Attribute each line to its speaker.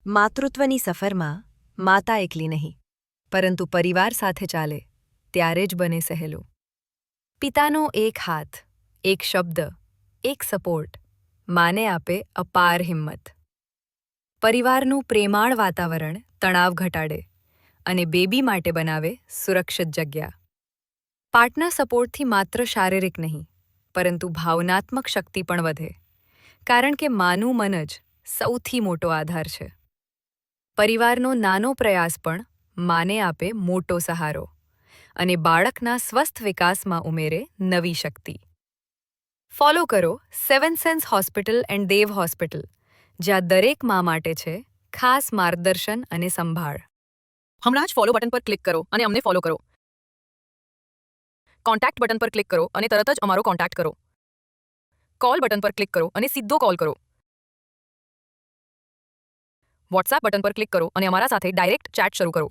Speaker 1: માતૃત્વની સફરમાં માતા એકલી નહીં, પરંતુ પરિવાર સાથે ચાલે ત્યારે જ બને સહેલું. પિતાનો એક હાથ, એક શબ્દ, એક સપોર્ટ માને આપે અપાર હિંમત. પરિવારનું પ્રેમાળ વાતાવરણ તણાવ ઘટાડે અને બેબી માટે બનાવે સુરક્ષિત જગ્યા. પાર્ટનર સપોર્ટથી માત્ર શારીરિક નહીં, પરંતુ ભાવનાત્મક શક્તિ પણ વધે, કારણ કે માનું મન જ સૌથી મોટો આધાર છે. પરિવારનો નાનો પ્રયાસ પણ માને આપે મોટો સહારો અને બાળકના સ્વસ્થ વિકાસમાં ઉમેરે નવી શક્તિ. ફોલો કરો 7 sense hospital and Dev hospital, જ્યાં દરેક મા માટે છે ખાસ માર્ગદર્શન અને સંભાળ.
Speaker 2: હમણાં જ ફોલો બટન પર ક્લિક કરો અને અમને ફોલો કરો. કોન્ટેક્ટ બટન પર ક્લિક કરો અને તરત જ અમારો કોન્ટેક્ટ કરો. કોલ બટન પર ક્લિક કરો અને સીધો કોલ કરો. વોટ્સએપ બટન પર ક્લિક કરો અને અમારા સાથે ડાયરેક્ટ ચેટ શરૂ કરો.